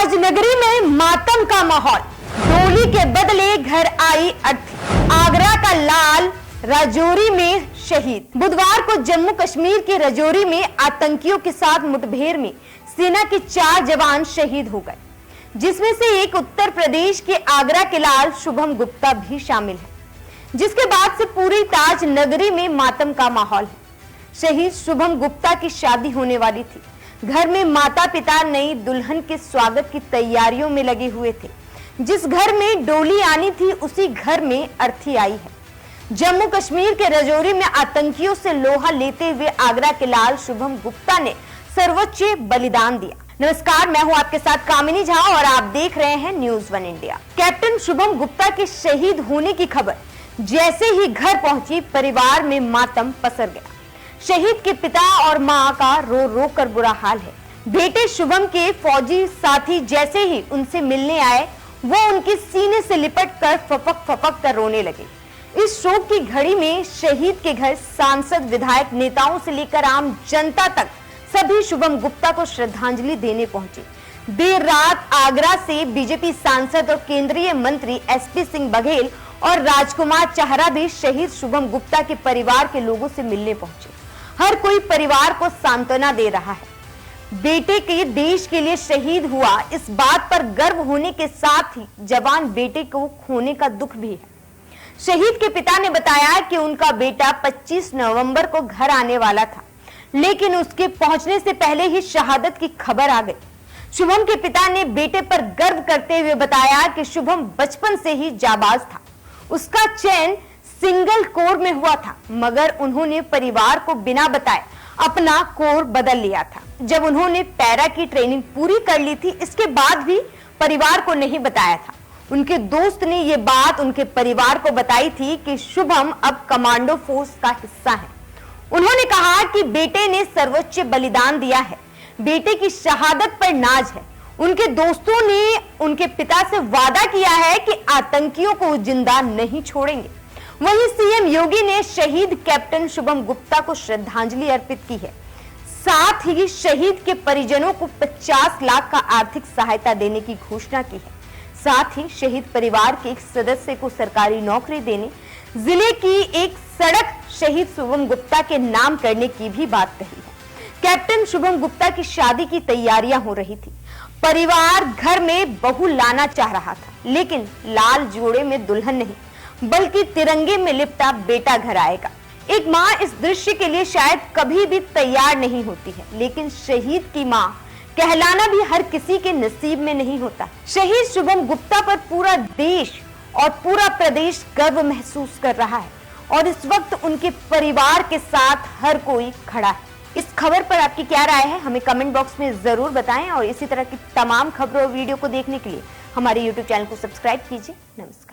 राजनगरी में मातम का माहौल, डोली के बदले घर आई अर्थी। आगरा का लाल राजौरी में शहीद। बुधवार को जम्मू कश्मीर के राजौरी में आतंकियों के साथ मुठभेड़ में सेना के 4 जवान शहीद हो गए, जिसमें से एक उत्तर प्रदेश के आगरा के लाल शुभम गुप्ता भी शामिल है, जिसके बाद से पूरी ताज नगरी में मातम का माहौल है। शहीद शुभम गुप्ता की शादी होने वाली थी। घर में माता पिता नई दुल्हन के स्वागत की तैयारियों में लगे हुए थे। जिस घर में डोली आनी थी उसी घर में अर्थी आई है। जम्मू कश्मीर के राजौरी में आतंकियों से लोहा लेते हुए आगरा के लाल शुभम गुप्ता ने सर्वोच्च बलिदान दिया। नमस्कार, मैं हूं आपके साथ कामिनी झा और आप देख रहे हैं news 1 India. Captain Shubham Gupta के शहीद होने की खबर जैसे ही घर पहुंची, परिवार में मातम पसर गया। शहीद के पिता और मां का रो रो कर बुरा हाल है। बेटे शुभम के फौजी साथी जैसे ही उनसे मिलने आए, वो उनके सीने से लिपट कर फपक कर रोने लगे। इस शोक की घड़ी में शहीद के घर सांसद, विधायक, नेताओं से लेकर आम जनता तक सभी शुभम गुप्ता को श्रद्धांजलि देने पहुंचे। देर रात आगरा से बीजेपी सांसद और केंद्रीय मंत्री एसपी सिंह बघेल और राजकुमार चाहरा भी शहीद शुभम गुप्ता के परिवार के लोगों से मिलने पहुंचे। हर कोई परिवार को सांत्वना दे रहा है। बेटे के देश के लिए शहीद हुआ, इस बात पर गर्व होने के साथ ही जवान बेटे को खोने का दुख भी है। शहीद के पिता ने बताया कि उनका बेटा 25 नवंबर को घर आने वाला था, लेकिन उसके पहुंचने से पहले ही शहादत की खबर आ गई। शुभम के पिता ने बेटे पर गर्व करते हुए बताया कि शुभम बचपन से ही जाबाज था। उसका चयन सिंगल कोर में हुआ था, मगर उन्होंने परिवार को बिना बताए अपना कोर बदल लिया था। जब उन्होंने पैरा की ट्रेनिंग पूरी कर ली थी, इसके बाद भी परिवार को नहीं बताया था। उनके दोस्त ने ये बात उनके परिवार को बताई थी कि शुभम अब कमांडो फोर्स का हिस्सा है। उन्होंने कहा कि बेटे ने सर्वोच्च बलिदान दिया है, बेटे की शहादत पर नाज है। उनके दोस्तों ने उनके पिता से वादा किया है कि आतंकियों को जिंदा नहीं छोड़ेंगे। वहीं सीएम योगी ने शहीद कैप्टन शुभम गुप्ता को श्रद्धांजलि अर्पित की है। साथ ही शहीद के परिजनों को 50 लाख का आर्थिक सहायता देने की घोषणा की है। साथ ही शहीद परिवार के एक सदस्य को सरकारी नौकरी देने, जिले की एक सड़क शहीद शुभम गुप्ता के नाम करने की भी बात कही है। कैप्टन शुभम गुप्ता की शादी की तैयारियां हो रही थी। परिवार घर में बहू लाना चाह रहा था, लेकिन लाल जोड़े में दुल्हन नहीं बल्कि तिरंगे में लिपटा बेटा घर आएगा। एक माँ इस दृश्य के लिए शायद कभी भी तैयार नहीं होती है, लेकिन शहीद की माँ कहलाना भी हर किसी के नसीब में नहीं होता। शहीद शुभम गुप्ता पर पूरा देश और पूरा प्रदेश गर्व महसूस कर रहा है और इस वक्त उनके परिवार के साथ हर कोई खड़ा है। इस खबर पर आपकी क्या राय है, हमें कमेंट बॉक्स में जरूर बताएं और इसी तरह की तमाम खबरों और वीडियो को देखने के लिए हमारे YouTube चैनल को सब्सक्राइब कीजिए। नमस्कार।